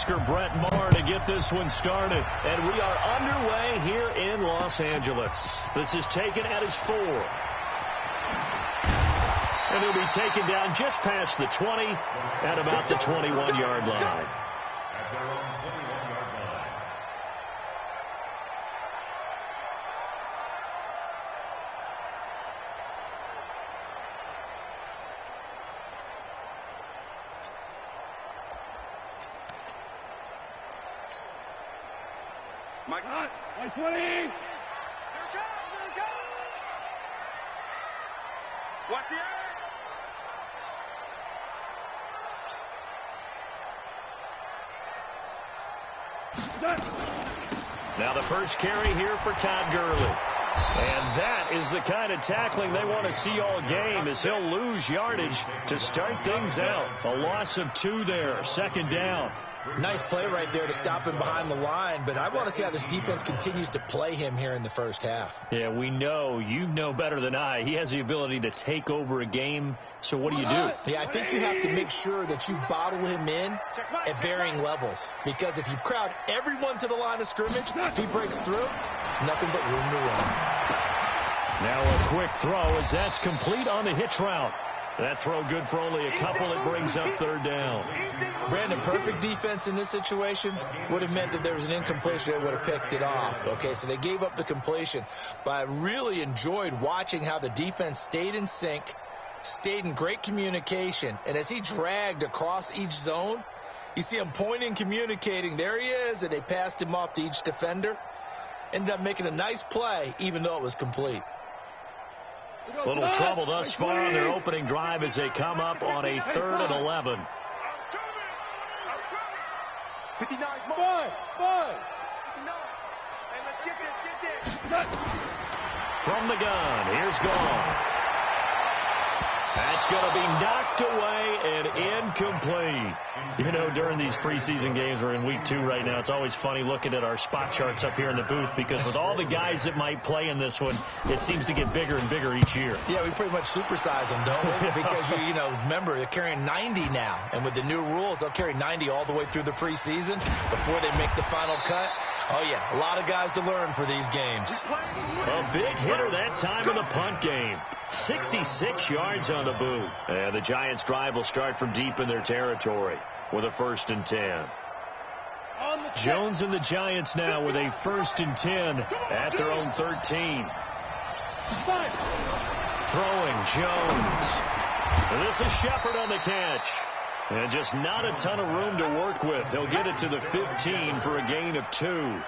Husker Brett Maher to get this one started. And we are underway here in Los Angeles. This is taken at his 4. And he'll be taken down just past the 20 at about the 21-yard line. Mike, 20. Here it goes. Watch the edge. Now the first carry here for Todd Gurley. And that is the kind of tackling they want to see all game, as he'll lose yardage to start things out. A loss of 2 there, second down. Nice play right there to stop him behind the line, but I want to see how this defense continues to play him here in the first half. Yeah, we know. You know better than I. He has the ability to take over a game, so what do you do? Yeah, I think you have to make sure that you bottle him in at varying levels, because if you crowd everyone to the line of scrimmage, if he breaks through, it's nothing but room to run. Now a quick throw as that's complete on the hitch route. That throw good for only a couple. It brings up third down. Brandon, perfect defense in this situation would have meant that there was an incompletion. They would have picked it off. Okay, so they gave up the completion. But I really enjoyed watching how the defense stayed in sync, stayed in great communication. And as he dragged across each zone, you see him pointing, communicating. There he is, and they passed him off to each defender. Ended up making a nice play, even though it was complete. Little trouble thus far on their opening drive as they come up on a 3rd and 11. 59, Hey, let's get this. From the gun, here's Gone. That's going to be knocked away and incomplete. You know, during these preseason games, we're in week 2 right now. It's always funny looking at our spot charts up here in the booth, because with all the guys that might play in this one, it seems to get bigger and bigger each year. Yeah, we pretty much supersize them, don't we? Because, you know, remember, they're carrying 90 now. And with the new rules, they'll carry 90 all the way through the preseason before they make the final cut. Oh, yeah, a lot of guys to learn for these games. A big hitter that time in the punt game. 66 yards on the boot. And the Giants' drive will start from deep in their territory with a 1st and 10. Jones and the Giants now with a 1st and 10 at their own 13. Throwing Jones. And this is Shepard on the catch. And just not a ton of room to work with. He'll get it to the 15 for a gain of 2.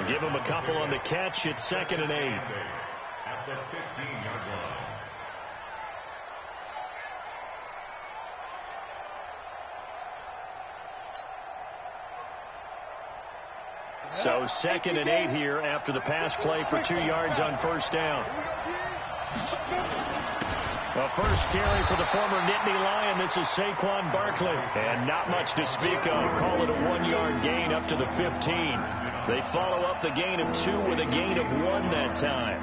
Give him a couple on the catch. It's 2nd and 8. At the 15-yard line. So 2nd and 8 here after the pass play for 2 yards on 1st down. A first carry for the former Nittany Lion. This is Saquon Barkley. And not much to speak of. Call it a 1-yard gain up to the 15. They follow up the gain of 2 with a gain of 1 that time.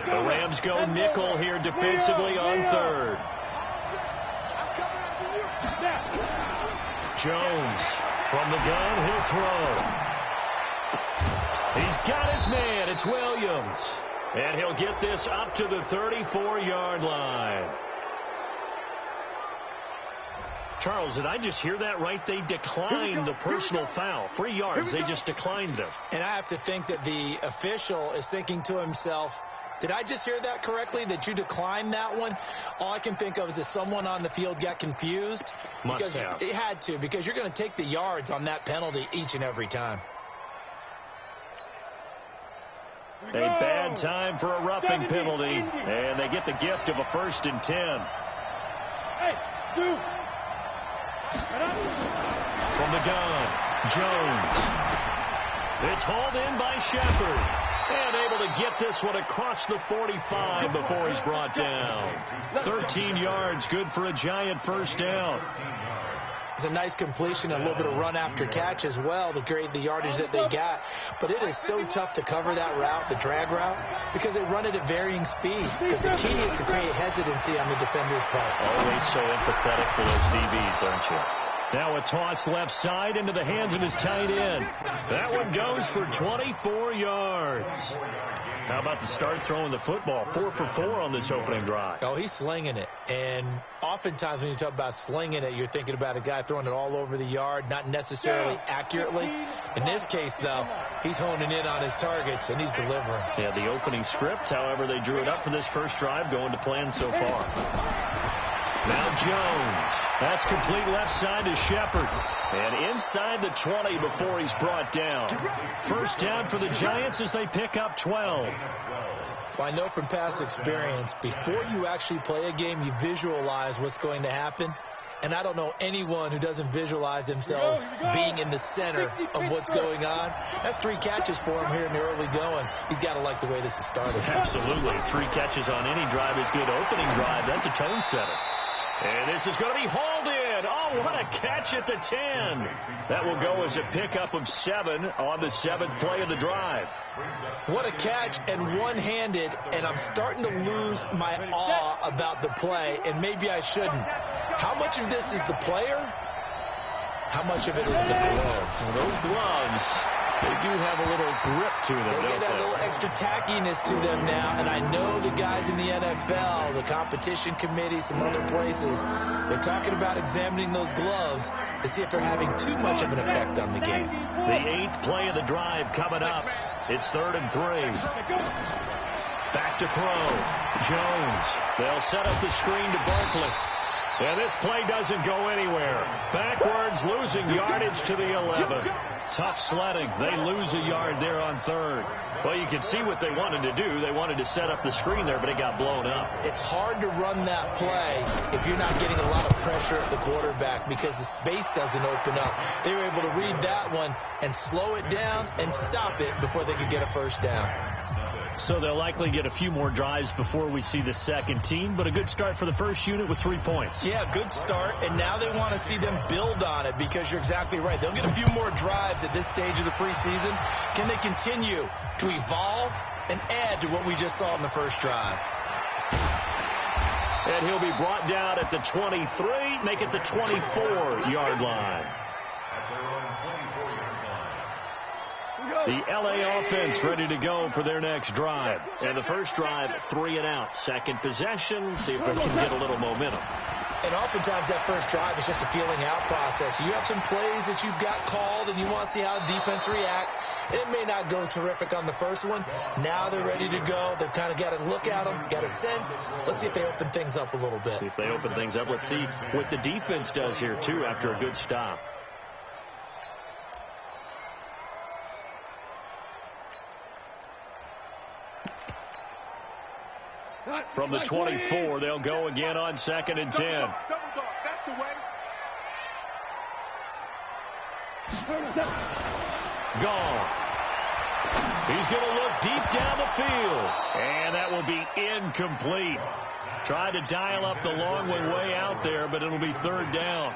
The Rams go nickel here defensively on 3rd. Jones from the gun. He'll throw. He's got his man. It's Williams. And he'll get this up to the 34-yard line. Charles, did I just hear that right? They declined the personal foul. 3 yards. They just declined them. And I have to think that the official is thinking to himself, did I just hear that correctly, that you declined that one? All I can think of is that someone on the field got confused. Must have. It had to, because you're going to take the yards on that penalty each and every time. A bad time for a roughing penalty, and they get the gift of a 1st and 10. From the gun, Jones. It's hauled in by Shepard, and able to get this one across the 45 before he's brought down. 13 yards, good for a Giant 1st down. It's a nice completion, a little bit of run after catch as well to create the yardage that they got. But it is so tough to cover that route, the drag route, because they run it at varying speeds. Because the key is to create hesitancy on the defender's part. Always so empathetic for those DBs, aren't you? Now a toss left side into the hands of his tight end. That one goes for 24 yards. How about the start throwing the football? 4 for 4 on this opening drive. Oh, he's slinging it. And oftentimes when you talk about slinging it, you're thinking about a guy throwing it all over the yard, not necessarily accurately. In this case, though, he's honing in on his targets, and he's delivering. Yeah, the opening script, however, they drew it up for this first drive, going to plan so far. Now Jones. That's complete left side to Shepard. And inside the 20 before he's brought down. First down for the Giants as they pick up 12. Well, I know from past experience, before you actually play a game, you visualize what's going to happen. And I don't know anyone who doesn't visualize themselves being in the center of what's going on. That's 3 catches for him here in the early going. He's got to like the way this has started. Absolutely. 3 catches on any drive is good. Opening drive, that's a tone setter. And this is going to be hauled in. Oh, what a catch at the 10. That will go as a pickup of 7 on the 7th play of the drive. What a catch, and one-handed, and I'm starting to lose my awe about the play, and maybe I shouldn't. How much of this is the player? How much of it is the glove? Well, those gloves, they do have a little grip to them, they don't get a they? little extra tackiness to them now, and I know the guys in the NFL, the competition committee, some other places, they're talking about examining those gloves to see if they're having too much of an effect on the game. The 8th play of the drive coming up. It's 3rd and 3. Back to throw. Jones. They'll set up the screen to Barkley. And this play doesn't go anywhere. Backwards, losing yardage to the 11. Tough sledding. They lose a yard there on 3rd. Well, you can see what they wanted to do. They wanted to set up the screen there, but it got blown up. It's hard to run that play if you're not getting a lot of pressure at the quarterback because the space doesn't open up. They were able to read that one and slow it down and stop it before they could get a first down. So they'll likely get a few more drives before we see the second team, but a good start for the first unit with 3 points. Yeah, good start, and now they want to see them build on it because you're exactly right. They'll get a few more drives at this stage of the preseason. Can they continue to evolve and add to what we just saw in the first drive? And he'll be brought down at the 23, make it the 24-yard line. The L.A. offense ready to go for their next drive. And the first drive, 3 and out. Second possession, see if they can get a little momentum. And oftentimes that first drive is just a feeling out process. You have some plays that you've got called and you want to see how the defense reacts. It may not go terrific on the first one. Now they're ready to go. They've kind of got to look at them, got a sense. Let's see if they open things up a little bit. See if they open things up. Let's see what the defense does here, too, after a good stop. From the 24, they'll go again on 2nd and 10. Double dog. That's the way. Gone. He's going to look deep down the field. And that will be incomplete. Tried to dial up the long one way out there, but it'll be 3rd down.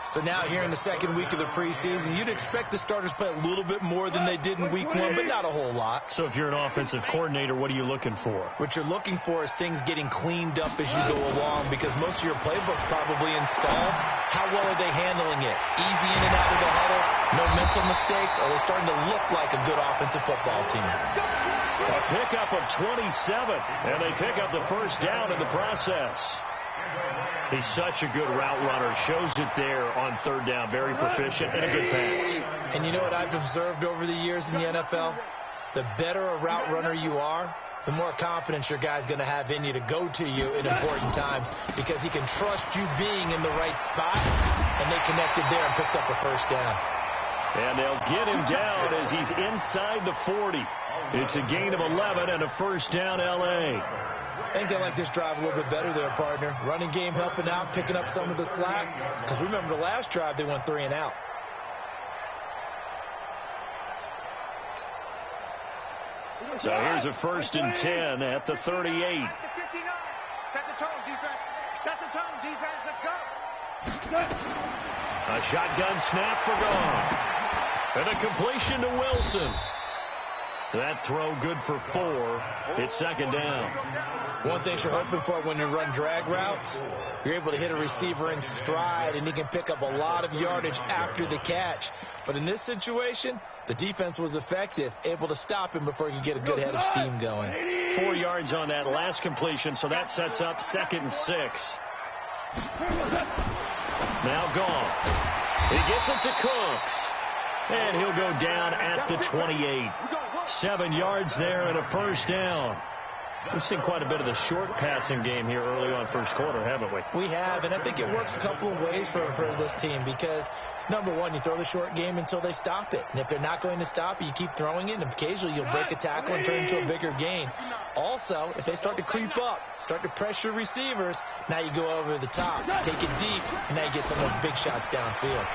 So now here in the second week of the preseason, you'd expect the starters to play a little bit more than they did in week 1, but not a whole lot. So if you're an offensive coordinator, what are you looking for? What you're looking for is things getting cleaned up as you go along because most of your playbook's probably installed. How well are they handling it? Easy in and out of the huddle, no mental mistakes, or are they starting to look like a good offensive football team? A pickup of 27, and they pick up the first down in the process. He's such a good route runner. Shows it there on 3rd down. Very proficient and a good pass. And you know what I've observed over the years in the NFL? The better a route runner you are, the more confidence your guy's going to have in you to go to you in important times because he can trust you being in the right spot, and they connected there and picked up a first down. And they'll get him down as he's inside the 40. It's a gain of 11 and a first down, L.A. I think they like this drive a little bit better there, partner. Running game helping out, picking up some of the slack. Because remember the last drive, they went 3 and out. So here's a 1st and 10 at the 38. Set the tone, defense. Set the tone, defense. Let's go. A shotgun snap for gone. And a completion to Wilson. That throw good for 4. It's second down. One thing you're hoping for when you run drag routes, you're able to hit a receiver in stride, and he can pick up a lot of yardage after the catch. But in this situation, the defense was effective, able to stop him before he could get a good head of steam going. 4 yards on that last completion, so that sets up 2nd and 6. Now gone. He gets it to Cooks. And he'll go down at the 28. 7 yards there and a first down. We've seen quite a bit of the short passing game here early on first quarter, haven't we? We have, and I think it works a couple of ways for this team because, number one, you throw the short game until they stop it. And if they're not going to stop it, you keep throwing it, and occasionally you'll break a tackle and turn it into a bigger gain. Also, if they start to creep up, start to pressure receivers, now you go over the top, take it deep, and now you get some of those big shots downfield.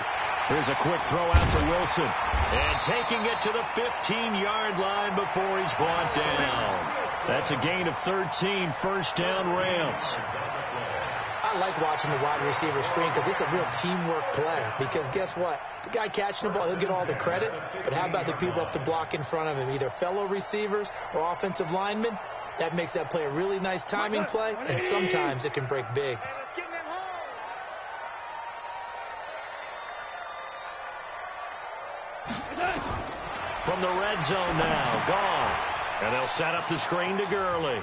Here's a quick throw out to Wilson. And taking it to the 15-yard line before he's brought down. That's a gain of 13, first down Rams. I like watching the wide receiver screen because it's a real teamwork play. Because guess what? The guy catching the ball, he'll get all the credit. But how about the people up to block in front of him, either fellow receivers or offensive linemen? That makes that play a really nice timing play, and sometimes it can break big. From the red zone now, gone. And they'll set up the screen to Gurley.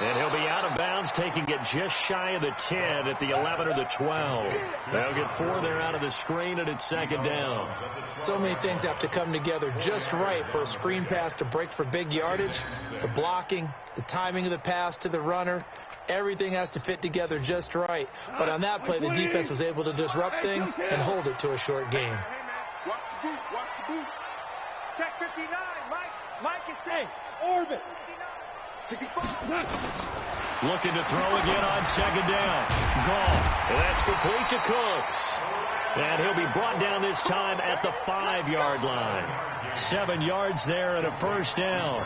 And he'll be out of bounds, taking it just shy of the 10 at the 11 or the 12. They'll get 4 there out of the screen, and it's second down. So many things have to come together just right for a screen pass to break for big yardage. The blocking, the timing of the pass to the runner, everything has to fit together just right. But on that play, the defense was able to disrupt things and hold it to a short game. Watch the boot. Watch the boot. Check 59. Mike is staying. Orbit. 65. Looking to throw again on second down. Gone. And that's complete to Cooks. And he'll be brought down this time at the 5-yard line. 7 yards there and a first down.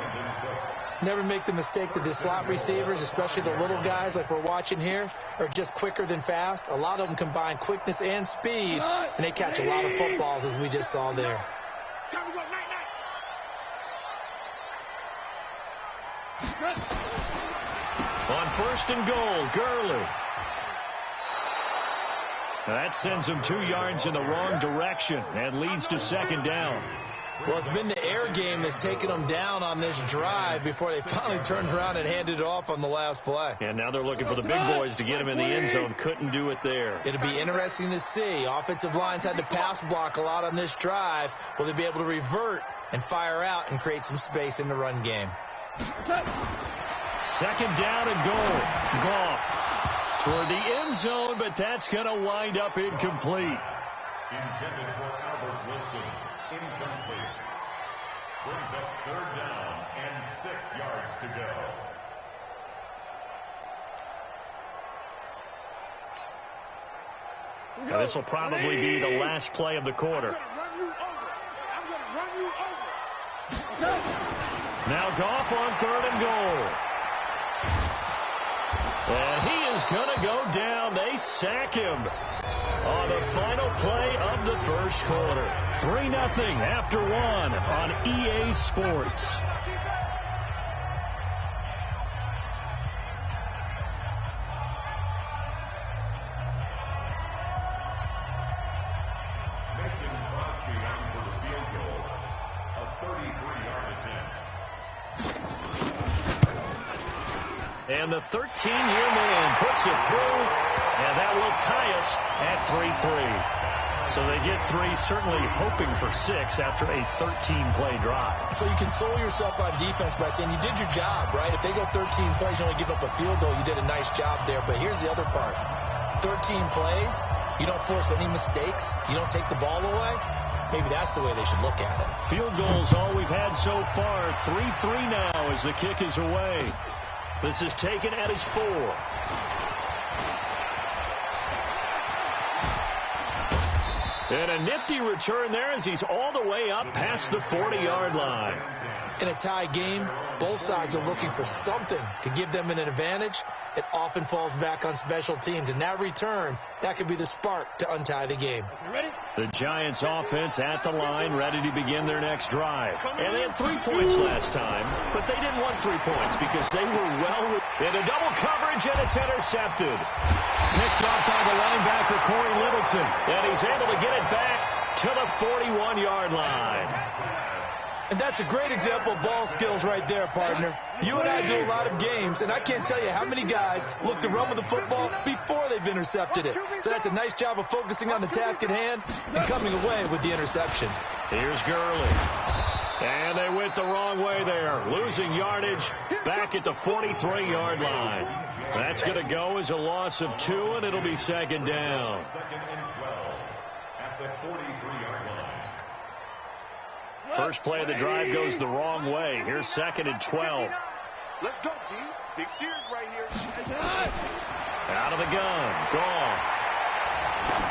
Never make the mistake that the slot receivers, especially the little guys like we're watching here, are just quicker than fast. A lot of them combine quickness and speed, and they catch a lot of footballs, as we just saw there. On first and goal, Gurley. That sends him 2 yards in the wrong direction and leads to second down. Well, it's been the air game that's taken them down on this drive before they finally turned around and handed it off on the last play. And now they're looking for the big boys to get him in the end zone. Couldn't do it there. It'll be interesting to see. Offensive lines had to pass block a lot on this drive. Will they be able to revert and fire out and create some space in the run game? Second down and goal. Goff toward the end zone, but that's going to wind up incomplete. Intended for Albert Wilson. Incomplete. Brings up third down and 6 yards to go. Now, this will probably be the last play of the quarter. I'm going to run you over. Now Goff on third and goal. And he is going to go down. They sack him on the final play of the first quarter. 3-0 after 1 on EA Sports. Mason Crosby on for the field goal. A 33-yard attempt. And the 13-year man puts it through, and that will tie us at 3-3. So they get 3, certainly hoping for 6 after a 13-play drive. So you console yourself on defense by saying you did your job, right? If they go 13 plays, you only give up a field goal, you did a nice job there. But here's the other part. 13 plays, you don't force any mistakes, you don't take the ball away. Maybe that's the way they should look at it. Field goals all we've had so far. 3-3 now as the kick is away. This is taken at his 4. And a nifty return there as he's all the way up past the 40-yard line. In a tie game, both sides are looking for something to give them an advantage. It often falls back on special teams. And that return, that could be the spark to untie the game. The Giants offense at the line, ready to begin their next drive. And they had 3 points last time, but they didn't want 3 points because they were well in a double coverage, and it's intercepted. Picked off by the linebacker, Corey Littleton. And he's able to get it back to the 41-yard line. And that's a great example of ball skills right there, partner. You and I do a lot of games, and I can't tell you how many guys look to run with the football before they've intercepted it. So that's a nice job of focusing on the task at hand and coming away with the interception. Here's Gurley. And they went the wrong way there, losing yardage back at the 43-yard line. That's going to go as a loss of 2, and it'll be second down. Second and 12 at the 43-yard line. First play of the drive goes the wrong way. Here's second and 12. Let's go, D. Big series right here. Out of the gun. Gone.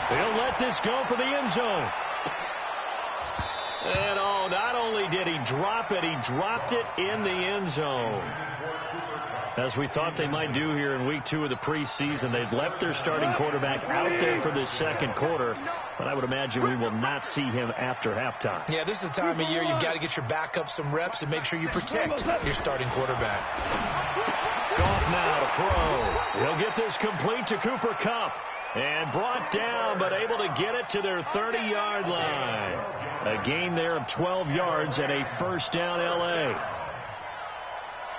He'll let this go for the end zone. And oh, not only did he drop it, he dropped it in the end zone. As we thought they might do here in week 2 of the preseason, they've left their starting quarterback out there for this second quarter, but I would imagine we will not see him after halftime. Yeah, this is the time of year you've got to get your backup some reps and make sure you protect your starting quarterback. Goff now to throw. He'll get this complete to Cooper Kupp. And brought down, but able to get it to their 30-yard line. A gain there of 12 yards and a first down L.A.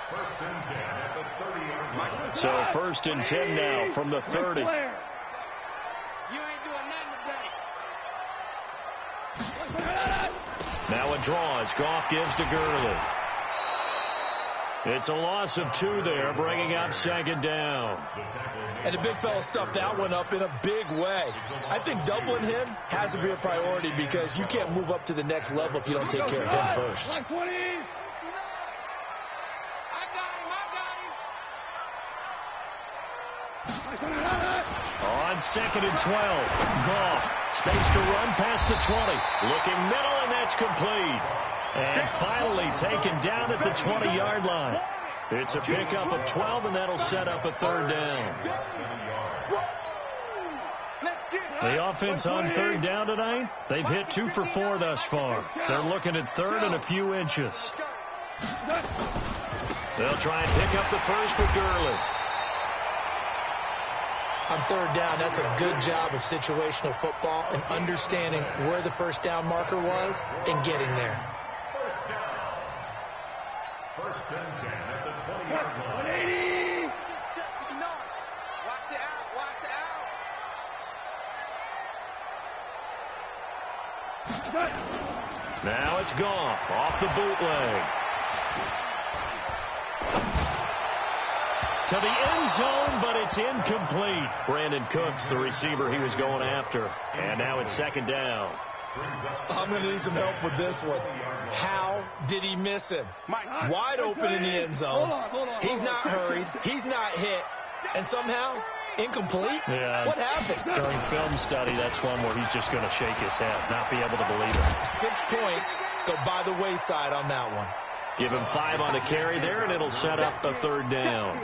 First and 10 at the 30-yard line. So first and 10 now from the 30. You ain't doing nothing today. Now a draw as Goff gives to Gurley. It's a loss of 2 there, bringing up second down. And the big fella stuffed that one up in a big way. I think doubling him has to be a priority because you can't move up to the next level if you don't take care of him first. I got him. On second and 12, Goff, space to run past the 20. Looking middle, and that's complete. And finally taken down at the 20-yard line. It's a pickup of 12, and that'll set up a third down. The offense on third down tonight, they've hit 2 for 4 thus far. They're looking at third and a few inches. They'll try and pick up the first with Gurley. On third down, that's a good job of situational football and understanding where the first down marker was and getting there. First and 10 at the 20-yard line. 180. Watch the out. Watch the out. Now it's Goff off the bootleg. To the end zone, but it's incomplete. Brandon Cooks, the receiver he was going after. And now it's second down. I'm going to need some help with this one. How did he miss him? Wide open in the end zone. He's not hurried. He's not hit. And somehow, incomplete? Yeah. What happened? During film study, that's one where he's just going to shake his head, not be able to believe it. 6 points go by the wayside on that one. Give him 5 on the carry there, and it'll set up a third down.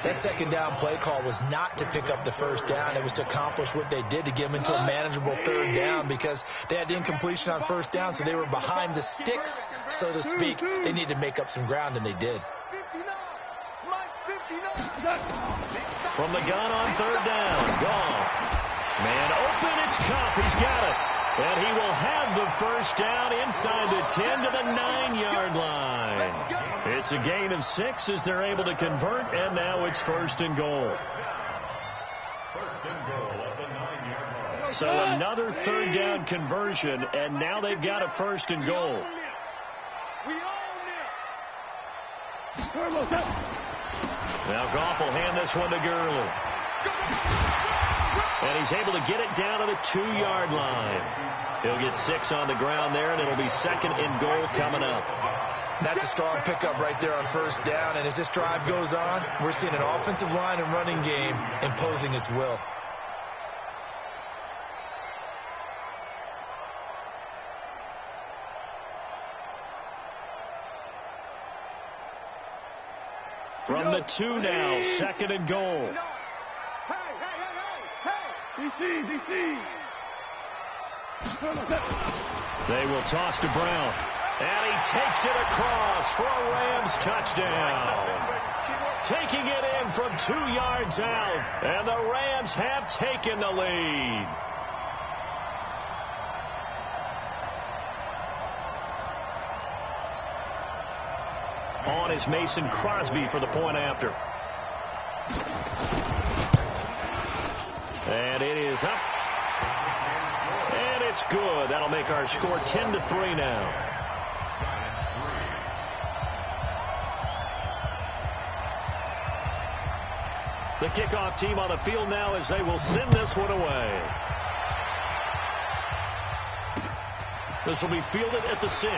That second down play call was not to pick up the first down. It was to accomplish what they did to get them into a manageable third down because they had the incompletion on first down, so they were behind the sticks, so to speak. They needed to make up some ground, and they did. From the gun on third down, Goff. Man open, it's Kupp. He's got it. And he will have the first down inside the 10 to the 9-yard line. It's a gain of 6 as they're able to convert, and now it's first and goal. First and goal at the 9-yard line. So another third down conversion, and now they've got a first and goal. Now Goff will hand this one to Gurley. And he's able to get it down to the 2-yard line. He'll get 6 on the ground there, and it'll be second and goal coming up. That's a strong pickup right there on first down, and as this drive goes on, we're seeing an offensive line and running game imposing its will. From the 2 now, 2nd and goal. DC. They will toss to Brown. And he takes it across for a Rams touchdown. Taking it in from 2 yards out. And the Rams have taken the lead. On is Mason Crosby for the point after. And it is up. And it's good. That'll make our score 10-3 now. The kickoff team on the field now as they will send this one away. This will be fielded at the 6.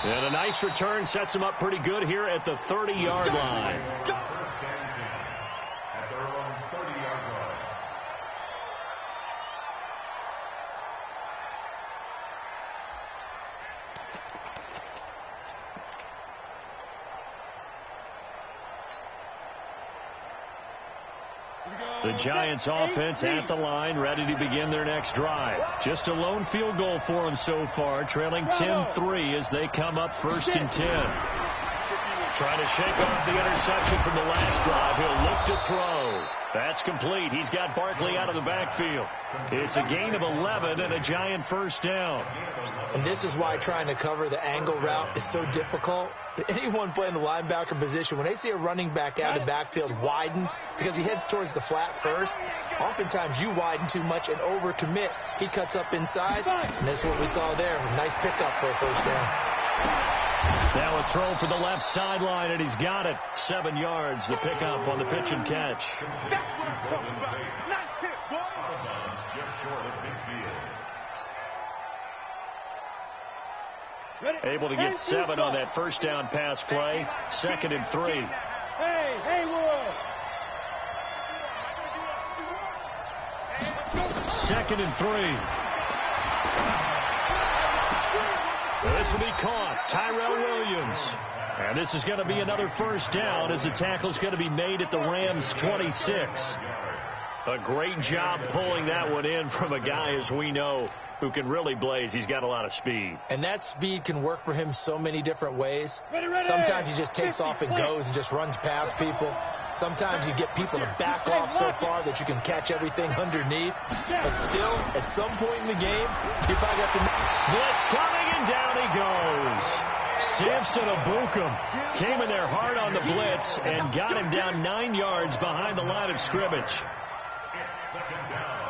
And a nice return sets him up pretty good here at the 30-yard line. First and 10 at their own 30-yard line. The Giants offense at the line, ready to begin their next drive. Just a lone field goal for them so far, trailing 10-3 as they come up 1st and 10. Trying to shake off the interception from the last drive. He'll look to throw. That's complete. He's got Barkley out of the backfield. It's a gain of 11 and a Giant 1st down. And this is why trying to cover the angle route is so difficult. Anyone playing the linebacker position, when they see a running back out of the backfield widen because he heads towards the flat first, oftentimes you widen too much and overcommit. He cuts up inside, and that's what we saw there. Nice pickup for a 1st down. Now a throw for the left sideline, and he's got it. 7 yards, the pickup on the pitch and catch. That's what I'm talking about. Nice hit, boy. Out of bounds, just short of midfield. Able to get 7 on that 1st down pass play. 2nd and 3. Hey, Haywood. 2nd and 3. This will be caught. Tyrell Williams. And this is going to be another 1st down as the tackle's going to be made at the Rams 26. A great job pulling that one in from a guy, as we know, who can really blaze. He's got a lot of speed. And that speed can work for him so many different ways. Sometimes he just takes off and goes and just runs past people. Sometimes you get people to back off so far that you can catch everything underneath. But still, at some point in the game, you probably have to... Blitz coming, and down he goes. Samson Abukum came in there hard on the blitz and got him down 9 yards behind the line of scrimmage. It's 2nd down.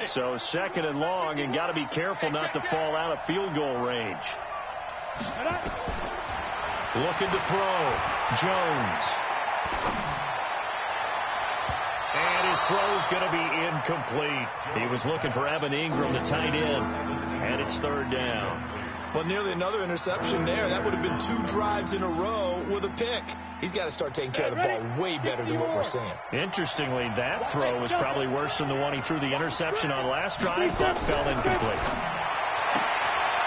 So 2nd and long, and got to be careful not to fall out of field goal range. Looking to throw. Jones. And his throw's going to be incomplete. He was looking for Evan Ingram, the tight end. And it's 3rd down. Well, nearly another interception there. That would have been 2 drives in a row with a pick. He's got to start taking care of the ball way better than what we're seeing. Interestingly, that throw was probably worse than the one he threw the interception on last drive. That fell incomplete.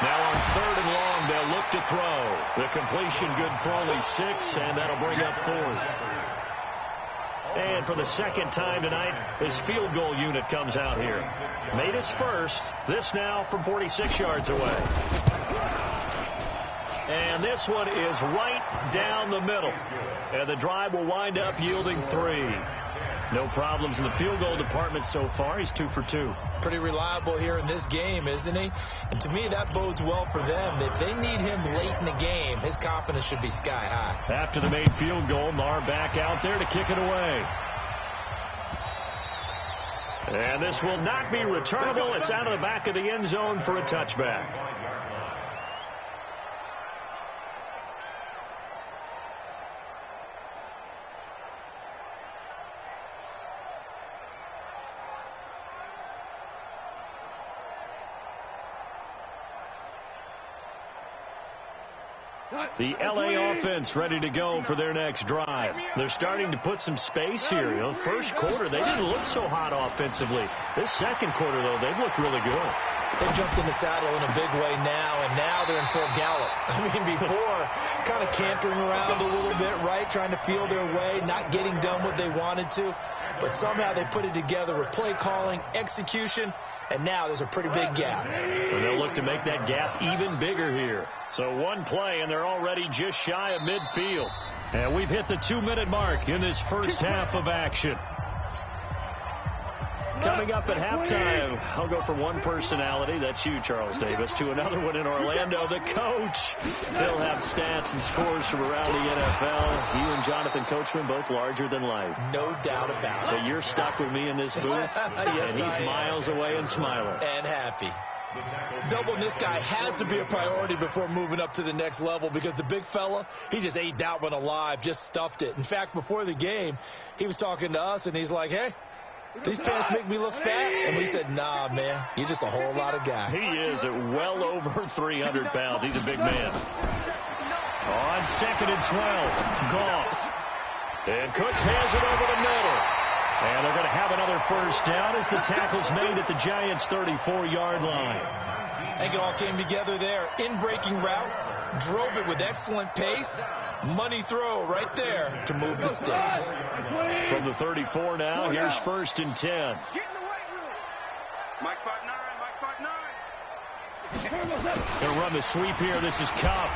Now on 3rd and long, they'll look to throw. The completion good for only 6, and that'll bring up 4th. And for the 2nd time tonight, his field goal unit comes out here. Made his first. This now from 46 yards away. And this one is right down the middle. And the drive will wind up yielding 3. No problems in the field goal department so far. He's 2 for 2. Pretty reliable here in this game, isn't he? And to me, that bodes well for them. If they need him late in the game, his confidence should be sky high. After the made field goal, Marr back out there to kick it away. And this will not be returnable. It's out of the back of the end zone for a touchback. The LA offense ready to go for their next drive. They're starting to put some space here. You know, first quarter, they didn't look so hot offensively. This second quarter, though, they've looked really good. They jumped in the saddle in a big way now, and now they're in full gallop. I mean, before, kind of cantering around a little bit, right, trying to feel their way, not getting done what they wanted to. But somehow they put it together with play calling, execution, and now there's a pretty big gap. And they'll look to make that gap even bigger here. So one play, and they're already just shy of midfield. And we've hit the 2-minute mark in this first half of action. Coming up at halftime, I'll go from one personality, that's you, Charles Davis, to another one in Orlando, the coach. He'll have stats and scores from around the NFL. You and Jonathan Coachman, both larger than life. No doubt about it. But you're stuck with me in this booth, yes, and he's miles away and smiling. And happy. Doubling this guy has to be a priority before moving up to the next level, because the big fella, he just ate that one alive, just stuffed it. In fact, before the game, he was talking to us, and he's like, hey, these pants make me look fat. And we said, nah, man, you're just a whole lot of guy. He is at well over 300 pounds. He's a big man. On 2nd and 12, Goff. And Cooks has it over the middle. And they're going to have another first down as the tackle's made at the Giants' 34-yard line. I think it all came together there. In-breaking route, drove it with excellent pace. Money throw right there to move the sticks. From the 34 now, here's 1st and 10. Get in the weight room. Mike 5'9", Mike 5'9". They'll run the sweep here. This is Cup.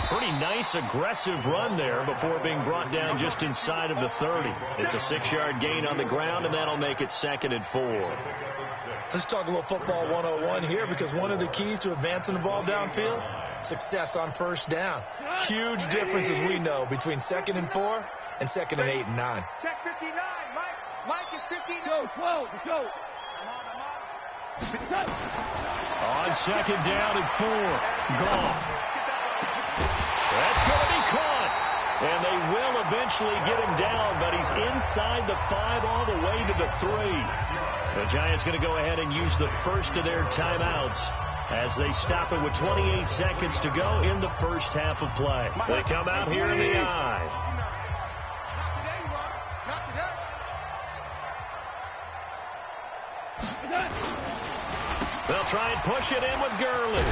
Pretty nice, aggressive run there before being brought down just inside of the 30. It's a 6-yard gain on the ground, and that'll make it 2nd and 4. Let's talk a little football 101 here, because one of the keys to advancing the ball downfield, success on first down. Huge difference, as we know, between 2nd and 4 and 2nd and 8 and 9. Check 59, Mike. Mike is 59. Go, slow, go. On 2nd down and 4, Goff. That's going to be caught. And they will eventually get him down, but he's inside the 5 all the way to the 3. The Giants going to go ahead and use the first of their timeouts as they stop it with 28 seconds to go in the first half of play. They come out here in the eye. They'll try and push it in with Gurley.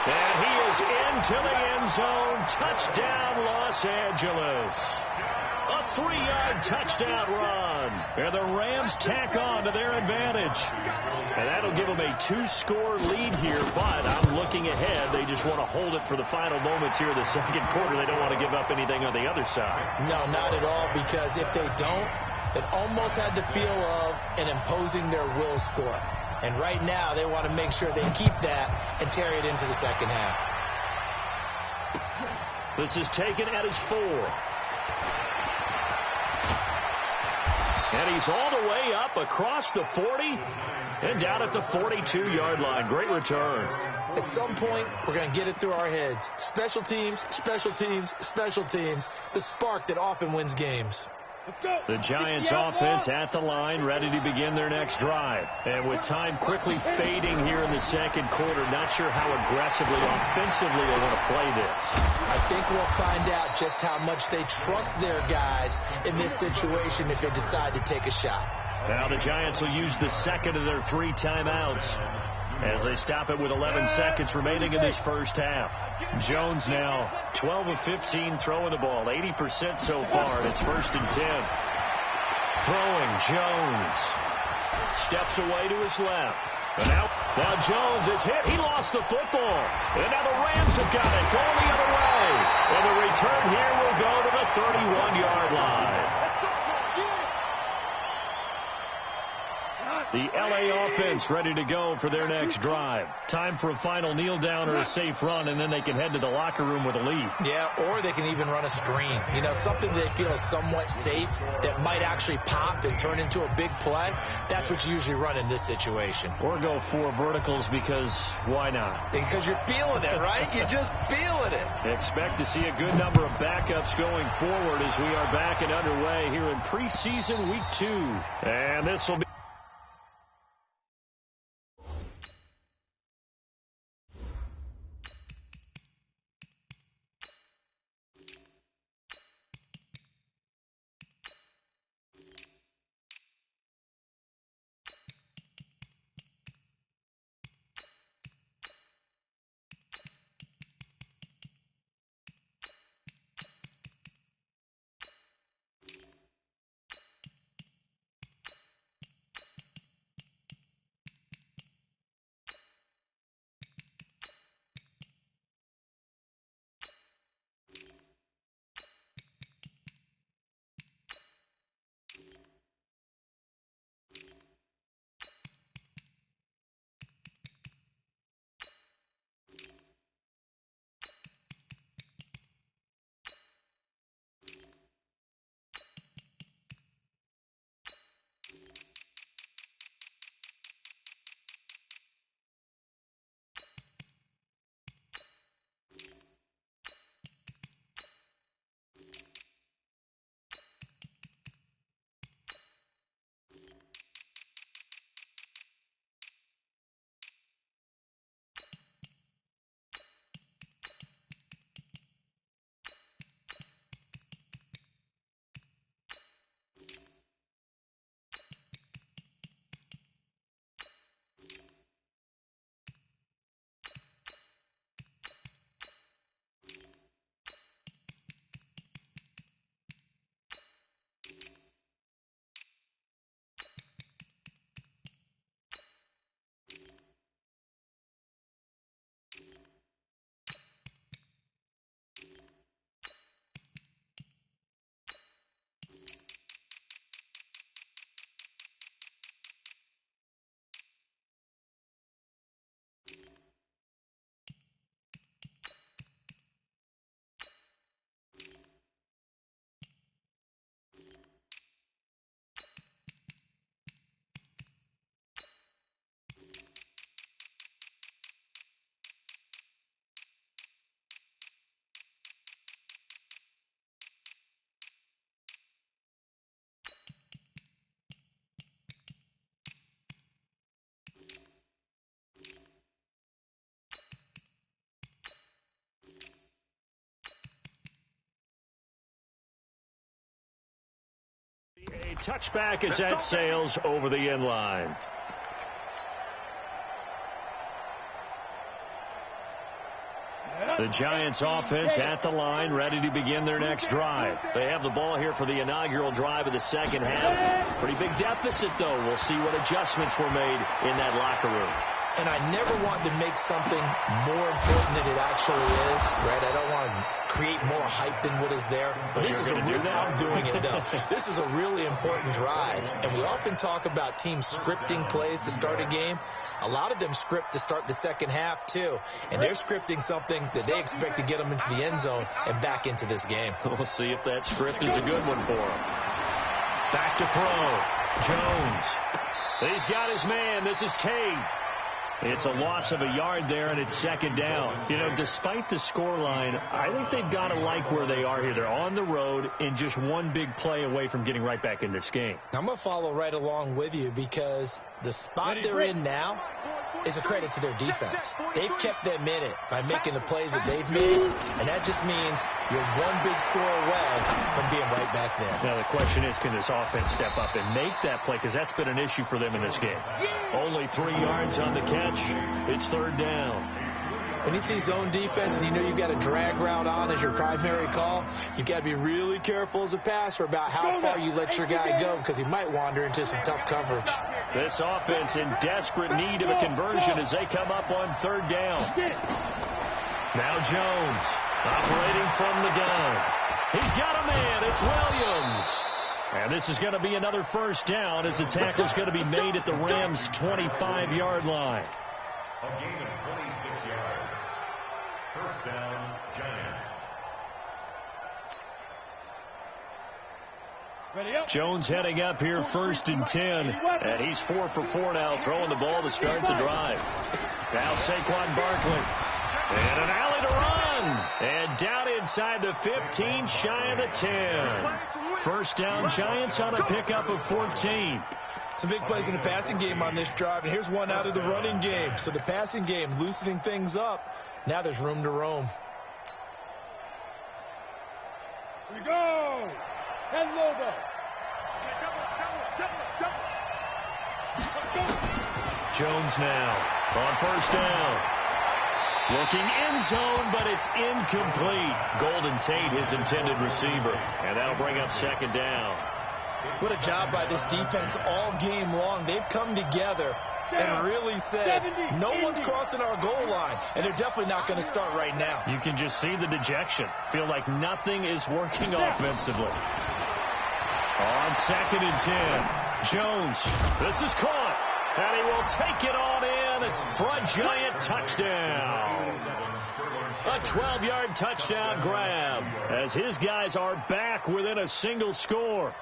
And he is into the end zone. Touchdown, Los Angeles. A 3-yard touchdown run. And the Rams tack on to their advantage. And that'll give them a 2-score lead here. But I'm looking ahead. They just want to hold it for the final moments here in the second quarter. They don't want to give up anything on the other side. No, not at all, because if they don't, it almost had the feel of an imposing their will score. And right now, they want to make sure they keep that and carry it into the second half. This is taken at his 4. And he's all the way up across the 40 and down at the 42-yard line. Great return. At some point, we're going to get it through our heads. Special teams, special teams, special teams. The spark that often wins games. The Giants offense at the line, ready to begin their next drive. And with time quickly fading here in the second quarter, not sure how aggressively, offensively they want to play this. I think we'll find out just how much they trust their guys in this situation if they decide to take a shot. Now the Giants will use the second of their 3 timeouts as they stop it with 11 seconds remaining in this first half. Jones now 12 of 15 throwing the ball, 80% so far, and it's 1st and 10. Throwing, Jones steps away to his left. And now Jones is hit. He lost the football. And now the Rams have got it, going the other way. And the return here will go to the 31-yard line. The LA offense ready to go for their next drive. Time for a final kneel down or a safe run, and then they can head to the locker room with a lead. Yeah, or they can even run a screen. You know, something they feel is somewhat safe that might actually pop and turn into a big play. That's what you usually run in this situation. Or go 4 verticals, because why not? Because you're feeling it, right? You're just feeling it. Expect to see a good number of backups going forward as we are back and underway here in preseason week 2. And this will be touchback as that sails over the end line. The Giants offense at the line, ready to begin their next drive. They have the ball here for the inaugural drive of the second half. Pretty big deficit, though. We'll see what adjustments were made in that locker room. And I never want to make something more important than it actually is, right? I don't want to create more hype than what is there. But this is I'm doing it, though. This is a really important drive. And we often talk about teams scripting plays to start a game. A lot of them script to start the second half, too. And they're scripting something that they expect to get them into the end zone and back into this game. We'll see if that script is a good one for them. Back to throw. Jones. He's got his man. This is Tate. It's a loss of a yard there, and it's second down. You know, despite the scoreline, I think they've got to like where they are here. They're on the road and just one big play away from getting right back in this game. I'm going to follow right along with you because the spot they're in now is a credit to their defense. They've kept them in it by making the plays that they've made, and that just means you're one big score away from being right back there. Now, the question is, can this offense step up and make that play? Because that's been an issue for them in this game. Only 3 yards on the catch. It's third down. When you see zone defense and you know you've got a drag route on as your primary call, you've got to be really careful as a passer about how far you let your guy go because he might wander into some tough coverage. This offense in desperate need of a conversion as they come up on third down. Now Jones operating from the gun. He's got a man. It's Williams. And this is going to be another first down as the tackle is going to be made at the Rams' 25-yard line. A gain of 26 yards. First down, Giants. Jones heading up here, 1st and 10. And he's 4 for 4 now, throwing the ball to start the drive. Now Saquon Barkley. And an alley to run. And down inside the 15, shy of the 10. First down, Giants on a pickup of 14. Some big plays in the passing game on this drive, and here's one out of the running game. So the passing game loosening things up. Now there's room to roam. Here we go. 10 Lobo. Jones now on first down. Looking end zone, but it's incomplete. Golden Tate, his intended receiver. And that'll bring up second down. What a job by this defense all game long. They've come together and really said, no one's crossing our goal line. And they're definitely not going to start right now. You can just see the dejection. Feel like nothing is working offensively. On 2nd and 10, Jones. This is caught. And he will take it on in for a Giant touchdown. A 12-yard touchdown grab as his guys are back within a single score.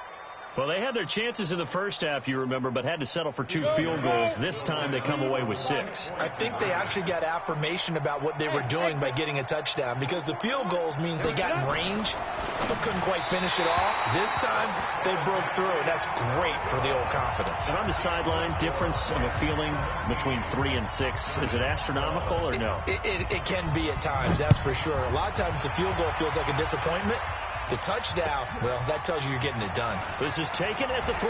Well, they had their chances in the first half, you remember, but had to settle for 2 field goals. This time they come away with 6. I think they actually got affirmation about what they were doing by getting a touchdown because the field goals means they got in range but couldn't quite finish it off. This time they broke through, and that's great for the old confidence. And on the sideline, difference of a feeling between 3 and 6, is it astronomical or no? It can be at times, that's for sure. A lot of times the field goal feels like a disappointment. The touchdown, well, that tells you you're getting it done. This is taken at the 3.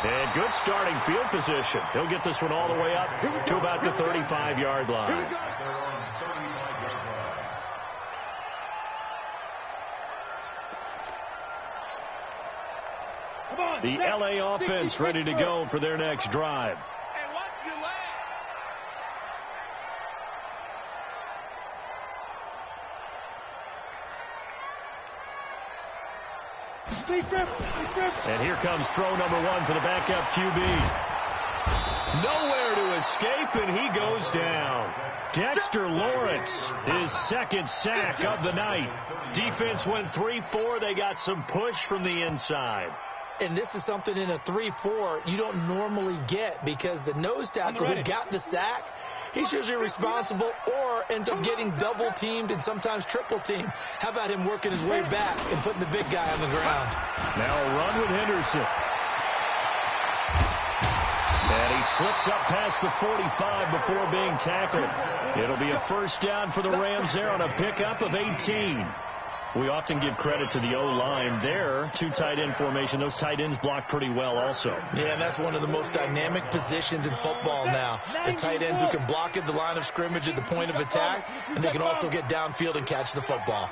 And good starting field position. He'll get this one all the way up to about the 35-yard line. The LA offense ready to go for their next drive. And here comes throw number 1 for the backup QB. Nowhere to escape, and he goes down. Dexter Lawrence, his 2nd sack of the night. Defense went 3-4. They got some push from the inside. And this is something in a 3-4 you don't normally get because the nose tackle who got the sack, he's usually responsible or ends up getting double-teamed and sometimes triple-teamed. How about him working his way back and putting the big guy on the ground? Now a run with Henderson. And he slips up past the 45 before being tackled. It'll be a first down for the Rams there on a pickup of 18. We often give credit to the O-line there. Two tight end formation. Those tight ends block pretty well also. Yeah, and that's one of the most dynamic positions in football now. The tight ends who can block at the line of scrimmage at the point of attack, and they can also get downfield and catch the football.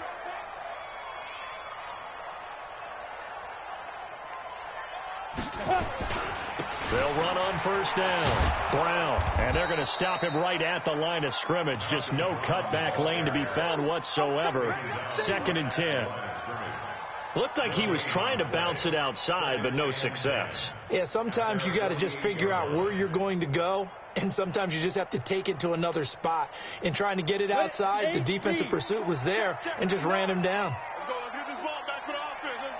They'll run on first down. Brown. And they're going to stop him right at the line of scrimmage. Just no cutback lane to be found whatsoever. 2nd and 10. Looked like he was trying to bounce it outside, but no success. Yeah, sometimes you got to just figure out where you're going to go, and sometimes you just have to take it to another spot. In trying to get it outside, the defensive pursuit was there and just ran him down. Let's go. Let's get this ball back for the offense. Let's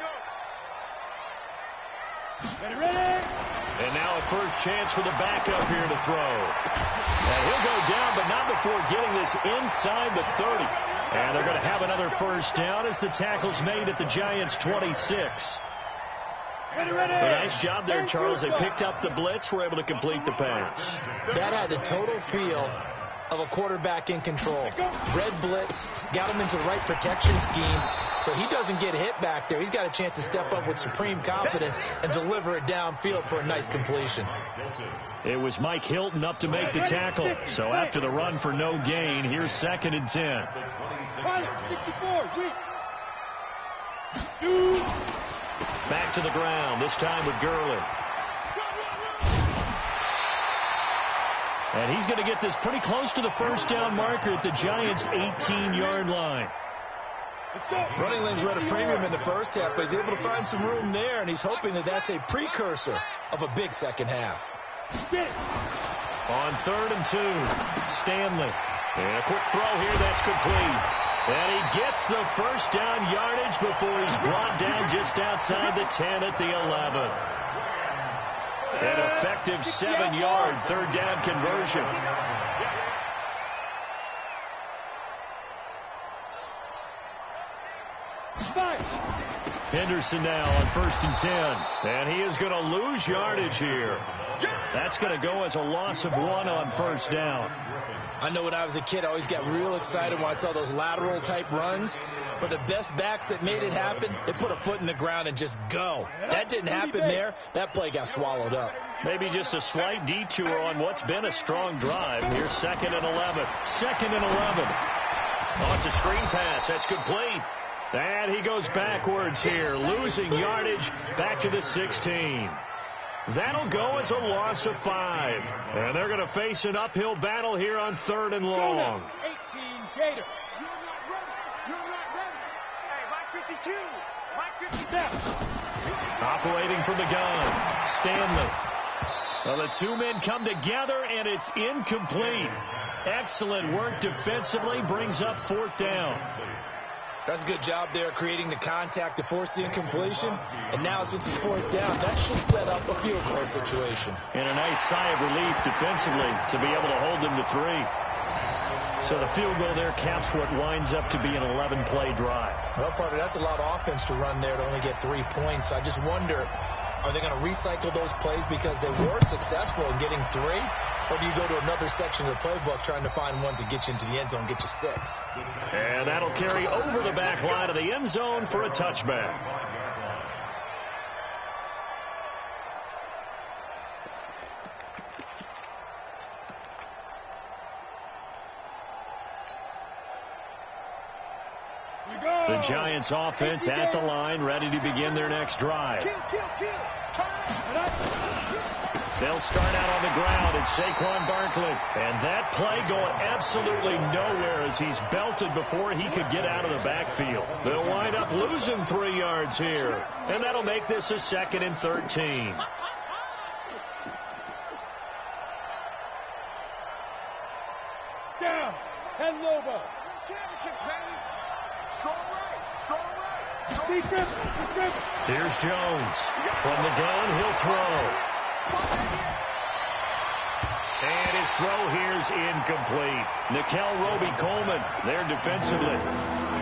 go. Ready? And now a first chance for the backup here to throw. And he'll go down, but not before getting this inside the 30. And they're going to have another first down as the tackle's made at the Giants' 26. A nice job there, Charles. They picked up the blitz, were able to complete the pass. That had the total feel of a quarterback in control. Red blitz, got him into the right protection scheme, so he doesn't get hit back there. He's got a chance to step up with supreme confidence and deliver it downfield for a nice completion. It was Mike Hilton up to make the tackle. So after the run for no gain, here's 2nd and 10. 64. Back to the ground, this time with Gurley. And he's going to get this pretty close to the first down marker at the Giants' 18-yard line. Running lanes were at a premium in the first half, but he's able to find some room there, and he's hoping that that's a precursor of a big second half. On 3rd and 2, Stanley. And a quick throw here, that's complete. And he gets the first down yardage before he's brought down just outside the 10 at the 11. An effective 7-yard 3rd down conversion. Henderson now on 1st and 10. And he is going to lose yardage here. That's going to go as a loss of 1 on first down. I know when I was a kid, I always got real excited when I saw those lateral type runs. But the best backs that made it happen, they put a foot in the ground and just go. That didn't happen there. That play got swallowed up. Maybe just a slight detour on what's been a strong drive. Here's 2nd and 11. 2nd and 11. Oh, it's a screen pass. That's complete. And he goes backwards here, losing yardage back to the 16. That'll go as a loss of 5. And they're going to face an uphill battle here on 3rd and long. 18 Gator. You're not ready. Hey, Mike 52. Mike 57. Operating from the gun, Stanley. Well, the two men come together, and it's incomplete. Excellent work defensively, brings up 4th down. That's a good job there, creating the contact to force the incompletion. And now, since it's 4th down, that should set up a field goal situation. And a nice sigh of relief defensively to be able to hold them to 3. So the field goal there caps what winds up to be an 11-play drive. Well, partner, that's a lot of offense to run there to only get 3 points. I just wonder, are they going to recycle those plays because they were successful in getting 3? Or do you go to another section of the playbook trying to find ones that get you into the end zone, get you 6? And that'll carry over the back line of the end zone for a touchback. The Giants offense at the line, ready to begin their next drive. They'll start out on the ground. It's Saquon Barkley. And that play going absolutely nowhere as he's belted before he could get out of the backfield. They'll wind up losing 3 yards here. And that'll make this a 2nd and 13. Down. 10 Lobo. Here's Jones. From the gun, he'll throw. And his throw here's incomplete. Nickel Roby-Coleman there defensively.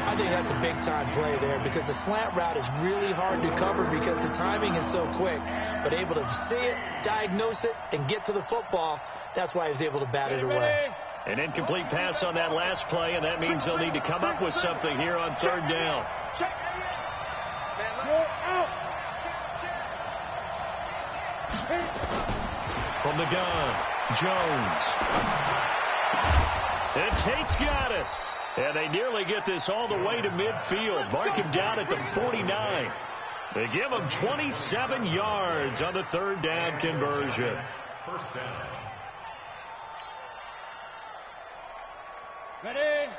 I think that's a big-time play there because the slant route is really hard to cover because the timing is so quick. But able to see it, diagnose it, and get to the football, that's why he was able to bat it away. An incomplete pass on that last play, and that means they'll need to come up with something here on third down. From the gun, Jones. And Tate's got it. And they nearly get this all the way to midfield. Mark him down at the 49. They give him 27 yards on the third down conversion. First down. Ready?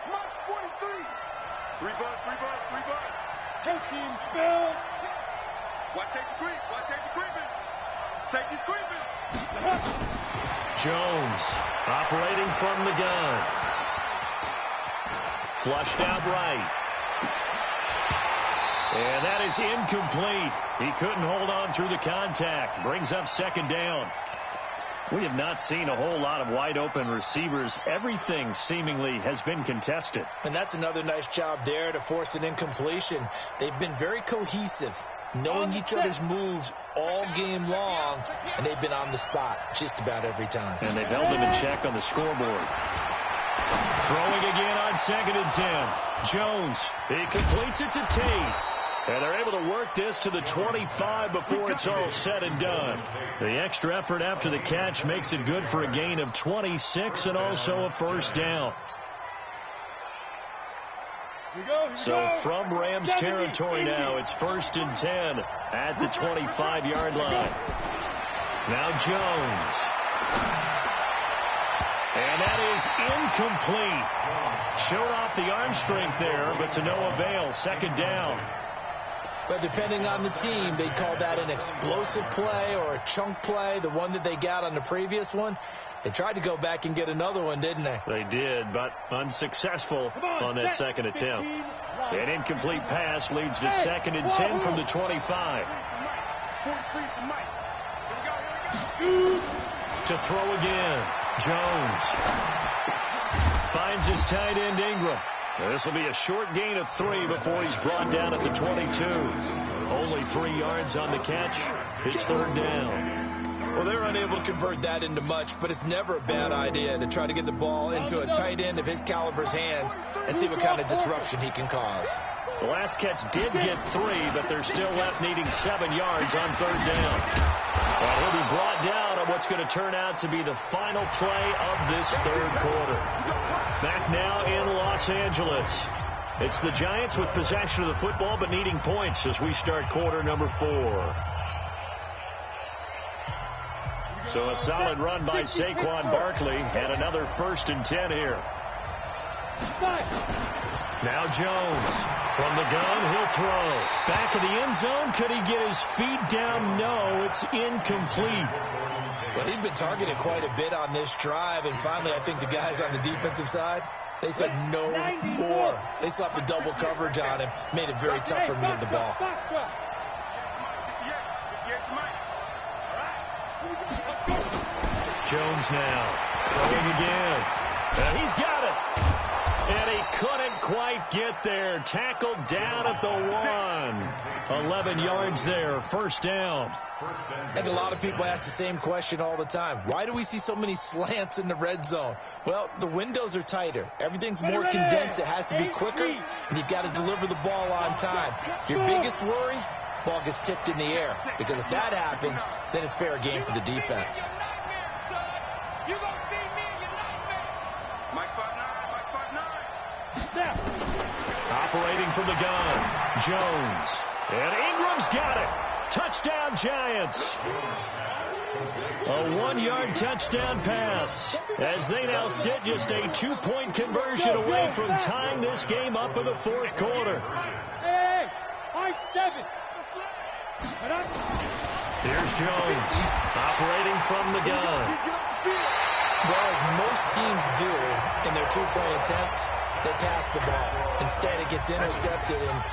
March 43. Three bucks. Hey, team, spill. Watch safety creep. Creeping. Safety's creeping. Jones operating from the gun. Flushed out right. And that is incomplete. He couldn't hold on through the contact. Brings up second down. We have not seen a whole lot of wide-open receivers. Everything seemingly has been contested. And that's another nice job there to force an incompletion. They've been very cohesive, knowing each other's moves all game long, and they've been on the spot just about every time. And they've held them in check on the scoreboard. Throwing again on 2nd and 10. Jones, he completes it to Tate. And they're able to work this to the 25 before it's all said and done. The extra effort after the catch makes it good for a gain of 26 and also a first down. So from Rams territory now, it's 1st and 10 at the 25-yard line. Now Jones. And that is incomplete. Showed off the arm strength there, but to no avail. Second down. But depending on the team, they call that an explosive play or a chunk play, the one that they got on the previous one. They tried to go back and get another one, didn't they? They did, but unsuccessful on that second attempt. An incomplete pass leads to 2nd and 10 from the 25. To throw again. Jones finds his tight end Ingram. This will be a short gain of 3 before he's brought down at the 22. Only 3 yards on the catch. It's third down. Well, they're unable to convert that into much, but it's never a bad idea to try to get the ball into a tight end of his caliber's hands and see what kind of disruption he can cause. The last catch did get 3, but they're still left needing 7 yards on third down. And he'll be brought down on what's going to turn out to be the final play of this third quarter. Back now in Los Angeles. It's the Giants with possession of the football but needing points as we start quarter number 4. So a solid run by Saquon Barkley and another 1st and 10 here. Now Jones from the gun, he'll throw. Back of the end zone, could he get his feet down? No, it's incomplete. Well, he'd been targeted quite a bit on this drive, and finally I think the guys on the defensive side, they said no more. They slapped the double coverage on him, made it very tough for me in the ball. Jones now throwing again. And he's got it. And he couldn't quite get there. Tackled down at the 1. 11 yards there. First down. And a lot of people ask the same question all the time. Why do we see so many slants in the red zone? Well, the windows are tighter. Everything's more condensed. It has to be quicker, and you've got to deliver the ball on time. Your biggest worry, ball gets tipped in the air. Because if that happens, then it's fair game for the defense. Operating from the gun, Jones. And Ingram's got it. Touchdown, Giants. A 1-yard touchdown pass as they now sit just a 2-point conversion away from tying this game up in the fourth quarter. Hey, high 7. Here's Jones operating from the gun. Well, as most teams do in their 2-point attempt, they pass the ball. Instead, it gets intercepted. And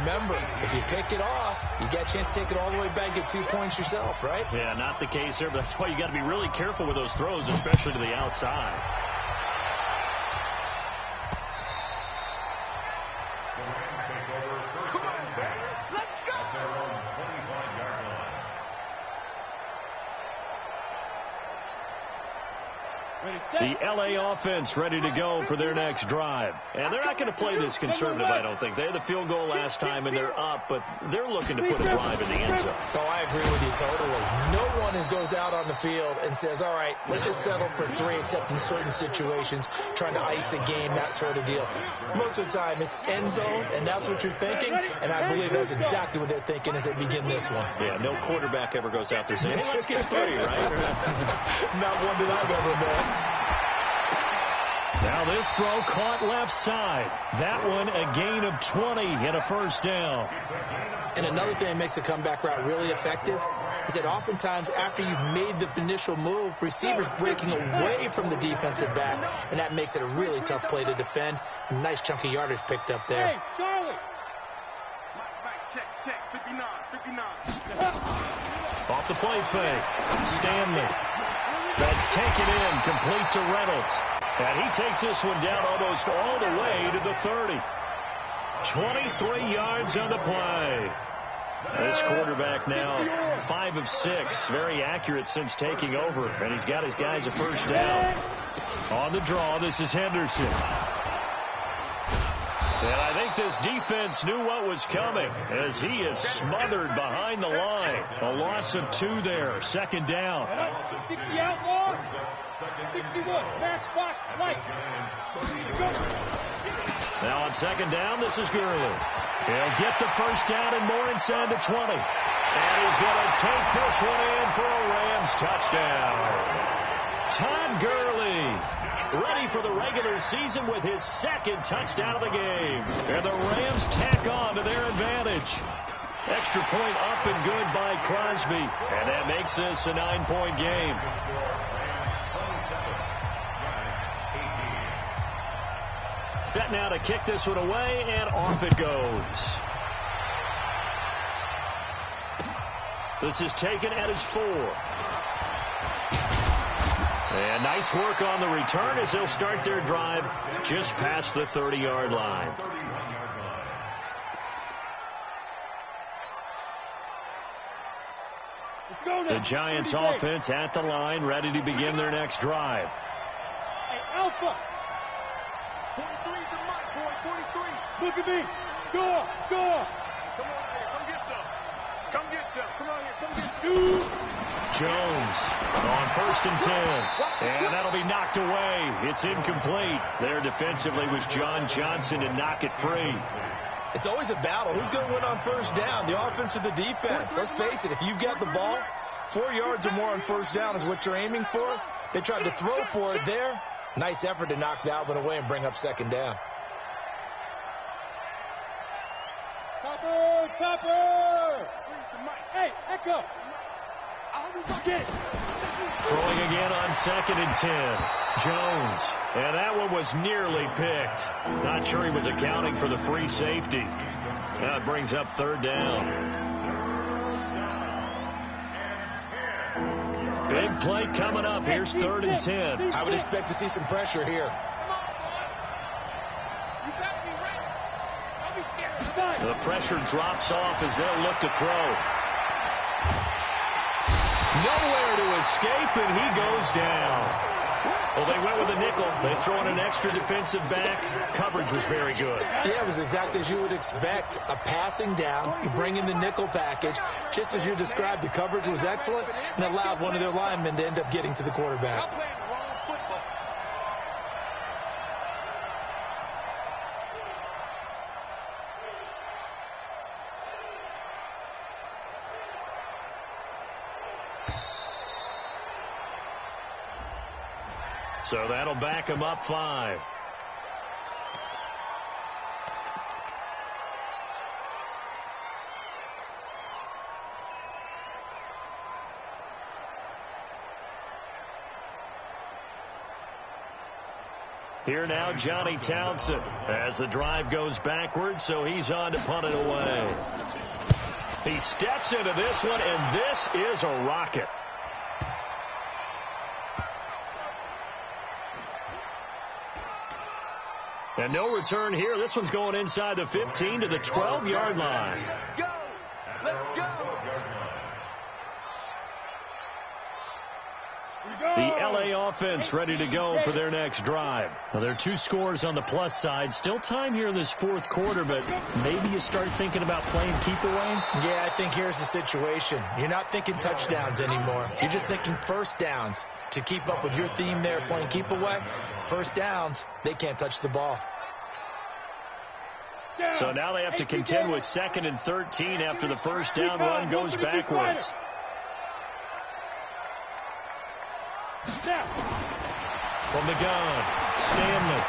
remember, if you pick it off, you get a chance to take it all the way back, get 2 points yourself, right? Yeah, not the case there, but that's why you got to be really careful with those throws, especially to the outside. The L.A. offense ready to go for their next drive. And they're not going to play this conservative, I don't think. They had the field goal last time, and they're up, but they're looking to put a drive in the end zone. Oh, I agree with you totally. No one goes out on the field and says, all right, let's just settle for 3, except in certain situations, trying to ice a game, that sort of deal. Most of the time, it's end zone, and that's what you're thinking, and I believe that's exactly what they're thinking as they begin this one. Yeah, no quarterback ever goes out there saying, hey, let's get 3, right? Not one that I've ever met. Now this throw caught left side. That one a gain of 20 and a first down. And another thing that makes the comeback route really effective is that oftentimes after you've made the initial move, receivers breaking away from the defensive back, and that makes it a really tough play to defend. A nice chunk of yardage picked up there. Hey, Charlie. Check, 59. Off the play fake. Stanley. That's taken in, complete to Reynolds. And he takes this one down almost all the way to the 30. 23 yards on the play. This quarterback now 5 of 6. Very accurate since taking over. And he's got his guys a first down. On the draw, this is Henderson. And I think this defense knew what was coming as he is smothered behind the line. A loss of 2 there. Second down. 60 outlaw. 61. Matchbox. Light. Now on second down, this is Gurley. He'll get the first down and more inside the 20. And he's going to take this one in for a Rams touchdown. Todd Gurley, ready for the regular season with his second touchdown of the game. And the Rams tack on to their advantage. Extra point up and good by Crosby. And that makes this a 9-point game. Set now to kick this one away, and off it goes. This is taken at his 4. And nice work on the return as they'll start their drive just past the 30-yard line. The Giants offense at the line, ready to begin their next drive. Hey, Alpha. 43 to Mike, boy, 43. Look at me. Go up. Come on here, come get some. Come on here, come get shoot. Jones on 1st and 10. And that'll be knocked away. It's incomplete. There defensively was John Johnson to knock it free. It's always a battle. Who's going to win on first down, the offense or the defense? Let's face it, if you've got the ball, 4 yards or more on first down is what you're aiming for. They tried to throw for it there. Nice effort to knock that one away and bring up second down. Topper! Hey, Echo! Get it! Throwing again on 2nd and 10. Jones. And that one was nearly picked. Not sure he was accounting for the free safety. That brings up 3rd down. Big play coming up. Here's 3rd and 10. I would expect to see some pressure here. The pressure drops off as they'll look to throw. Nowhere to escape, and he goes down. Well, they went with a nickel. They throw in an extra defensive back. Coverage was very good. Yeah, it was exactly as you would expect. A passing down. You bring in the nickel package. Just as you described, the coverage was excellent and allowed one of their linemen to end up getting to the quarterback. So that'll back him up 5. Here now, Johnny Townsend, as the drive goes backwards, so he's on to punt it away. He steps into this one, and this is a rocket. And no return here. This one's going inside the 15 to the 12-yard line. Go! Let's go! The L.A. offense ready to go for their next drive. Well, there are 2 scores on the plus side. Still time here in this 4th quarter, but maybe you start thinking about playing keep away? Yeah, I think here's the situation. You're not thinking touchdowns anymore. You're just thinking first downs. To keep up with your theme there, playing keep away, first downs, they can't touch the ball. So now they have to contend with 2nd and 13 after the first down run goes backwards. From the gun, Stanley.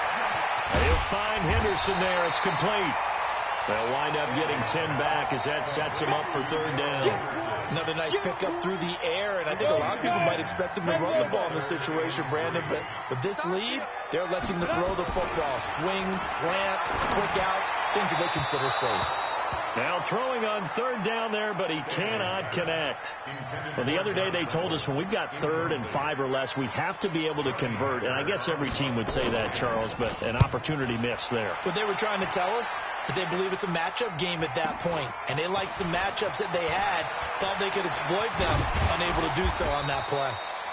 He'll find Henderson there. It's complete. They'll wind up getting 10 back as that sets them up for 3rd down. Another nice pickup through the air, and I think a lot of people might expect them to run the ball in this situation, Brandon, but with this lead, they're electing to throw the football. Swings, slants, quick outs, things that they consider safe. Now throwing on 3rd down there, but he cannot connect. Well, the other day they told us when we've got 3rd and 5 or less, we have to be able to convert. And I guess every team would say that, Charles, but an opportunity missed there. What they were trying to tell us is they believe it's a matchup game at that point. And they liked some matchups that they had, thought they could exploit them, unable to do so on that play.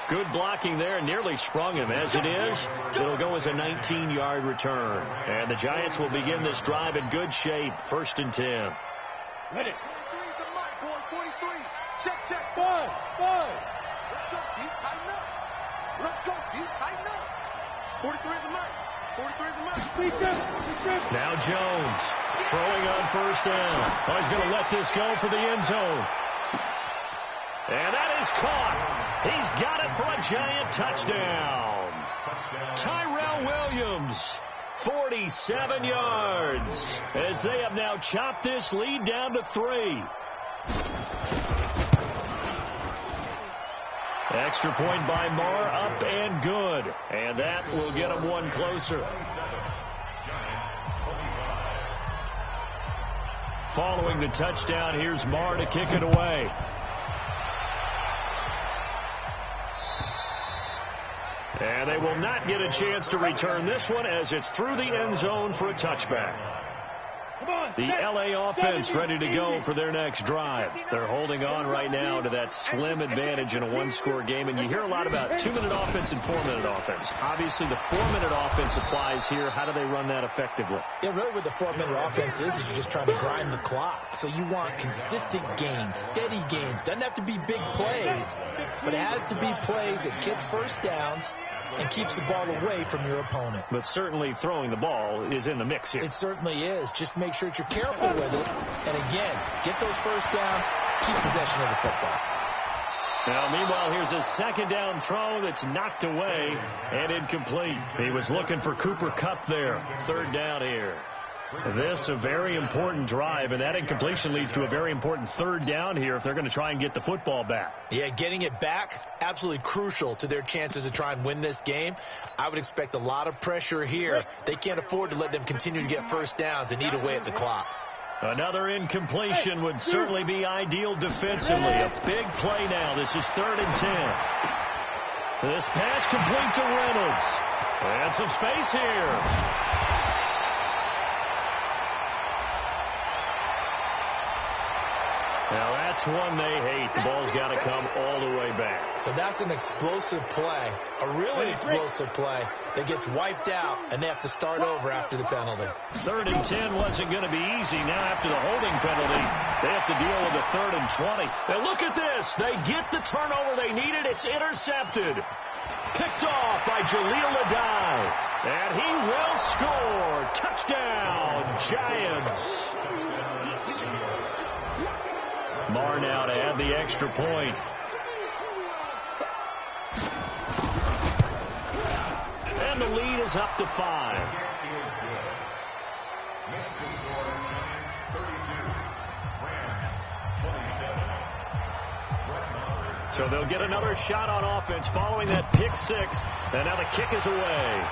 Good blocking there, nearly sprung him. As it is, it'll go as a 19-yard return. And the Giants will begin this drive in good shape, 1st and 10. Let it. 43's the mark, boy. 43. Check, check. 5. Let's go, D. Tighten up. Let's go, D. Tighten up. 43's the mark. 43's the mark. Now Jones throwing on 1st down. Oh, he's going to let this go for the end zone. And that is caught. He's got it for a Giant touchdown. Tyrell Williams. 47 yards as they have now chopped this lead down to 3. Extra point by Marr, up and good. And that will get them one closer. Following the touchdown, here's Marr to kick it away. And they will not get a chance to return this one as it's through the end zone for a touchback. The L.A. offense ready to go for their next drive. They're holding on right now to that slim advantage in a 1-score game. And you hear a lot about 2-minute offense and 4-minute offense. Obviously, the 4-minute offense applies here. How do they run that effectively? Yeah, really what the 4-minute offense is you're just trying to grind the clock. So you want consistent gains, steady gains. Doesn't have to be big plays, but it has to be plays that gets first downs and keeps the ball away from your opponent. But certainly throwing the ball is in the mix here. It certainly is. Just make sure that you're careful with it. And again, get those first downs, keep possession of the football. Now, meanwhile, here's a 2nd down throw that's knocked away and incomplete. He was looking for Cooper Kupp there. 3rd down here. This a very important drive, and that incompletion leads to a very important 3rd down here if they're going to try and get the football back. Yeah, getting it back, absolutely crucial to their chances to try and win this game. I would expect a lot of pressure here. They can't afford to let them continue to get first downs and eat away at the clock. Another incompletion would certainly be ideal defensively. A big play now. This is 3rd and 10. This pass complete to Reynolds. And some space here. Now, that's one they hate. The ball's got to come all the way back. So that's an explosive play, a really explosive play that gets wiped out, and they have to start over after the penalty. 3rd and 10 wasn't going to be easy. Now, after the holding penalty, they have to deal with a 3rd and 20. Now, look at this. They get the turnover they needed. It's intercepted. Picked off by Jaleel Adai. And he will score. Touchdown, Giants. Marr now to add the extra point. And the lead is up to 5. So they'll get another shot on offense following that pick 6. And now the kick is away.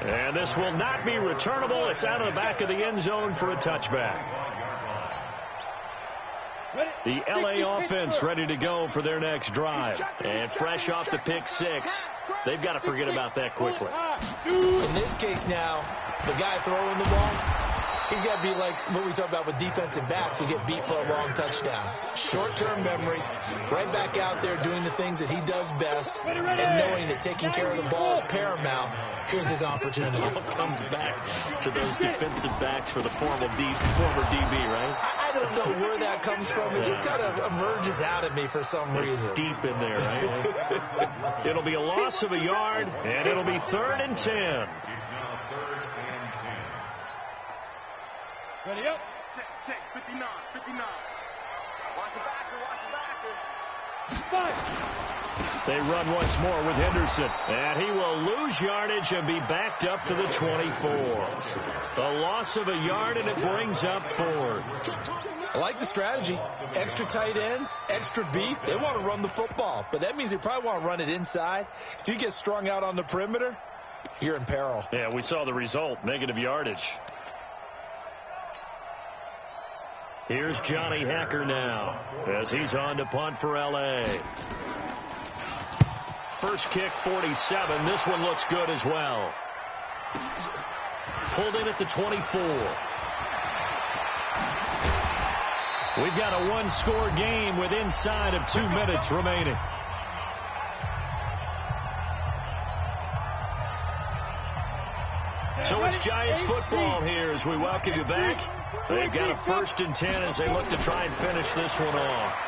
And this will not be returnable. It's out of the back of the end zone for a touchback. The LA offense ready to go for their next drive. And fresh off the pick six, they've got to forget about that quickly. In this case now, the guy throwing the ball, he's got to be like what we talk about with defensive backs who get beat for a long touchdown. Short-term memory, right back out there doing the things that he does best, and knowing that taking care of the ball is paramount. Here's his opportunity. It all comes back to those defensive backs for the former DB, right? I don't know where that comes from. It just kind of emerges out of me for some reason. It's deep in there, right? It'll be a loss of a yard, and it'll be 3rd and 10. It's now 3rd and 10. Ready up. Check. 59. Watch the backer. 5. They run once more with Henderson, and he will lose yardage and be backed up to the 24. The loss of a yard, and it brings up 4th. I like the strategy. Extra tight ends, extra beef. They want to run the football, but that means they probably want to run it inside. If you get strung out on the perimeter, you're in peril. Yeah, we saw the result, negative yardage. Here's Johnny Hacker now as he's on to punt for L.A. First kick, 47. This one looks good as well. Pulled in at the 24. We've got a one-score game with inside of 2 minutes remaining. So it's Giants football here as we welcome you back. They've got a 1st and 10 as they look to try and finish this one off.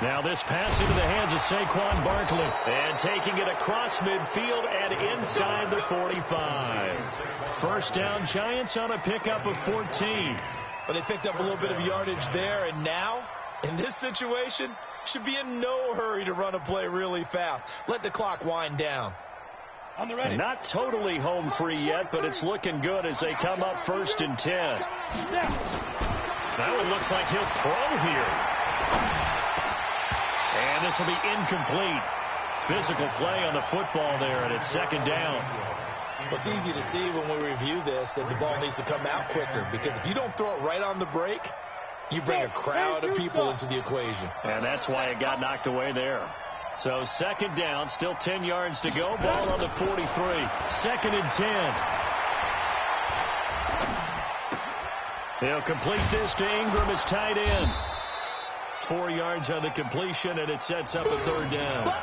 Now this pass into the hands of Saquon Barkley. And taking it across midfield and inside the 45. First down, Giants on a pickup of 14. But they picked up a little bit of yardage there, and now, in this situation, should be in no hurry to run a play really fast. Let the clock wind down. On the ready. Not totally home free yet, but it's looking good as they come up 1st and 10. That one looks like he'll throw here. And this will be incomplete. Physical play on the football there, and it's 2nd down. Well, it's easy to see when we review this that the ball needs to come out quicker, because if you don't throw it right on the break, you bring a crowd of people into the equation. And that's why it got knocked away there. So 2nd down, still 10 yards to go. Ball on the 43. 2nd and 10. He'll complete this to Ingram as tight end. 4 yards on the completion, and it sets up a 3rd down.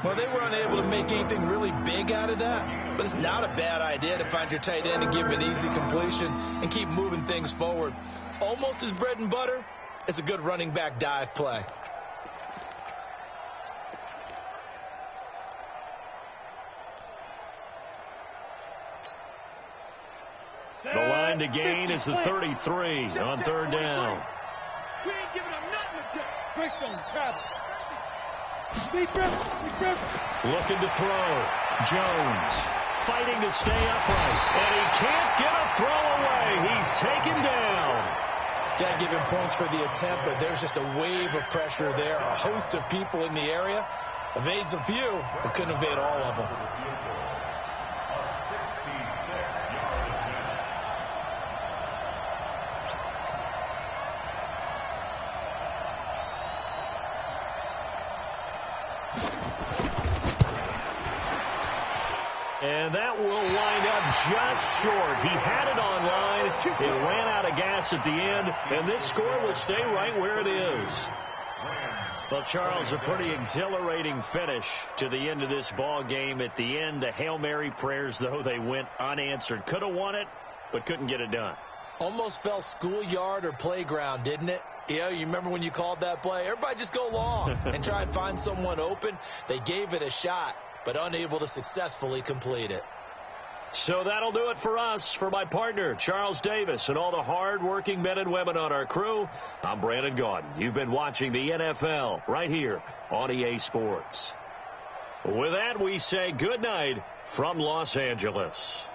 Well, they were unable to make anything really big out of that, but it's not a bad idea to find your tight end and give him an easy completion and keep moving things forward. Almost his bread and butter. It's a good running back dive play. The line to gain is the 33 on 3rd down. We ain't giving up nothing to Greystone travel. Looking to throw. Jones fighting to stay upright. And he can't get a throw away. He's taken down. Got to give him points for the attempt, but there's just a wave of pressure there. A host of people in the area. Evades a few, but couldn't evade all of them. And that will wind up just short. He had it on line. It ran out of gas at the end, and this score will stay right where it is. Well, Charles, a pretty exhilarating finish to the end of this ball game. At the end, the Hail Mary prayers, though, they went unanswered. Could have won it, but couldn't get it done. Almost felt schoolyard or playground, didn't it? Yeah, you remember when you called that play? Everybody just go long and try and find someone open. They gave it a shot, but unable to successfully complete it. So that'll do it for us. For my partner, Charles Davis, and all the hard-working men and women on our crew, I'm Brandon Gaudin. You've been watching the NFL right here on EA Sports. With that, we say good night from Los Angeles.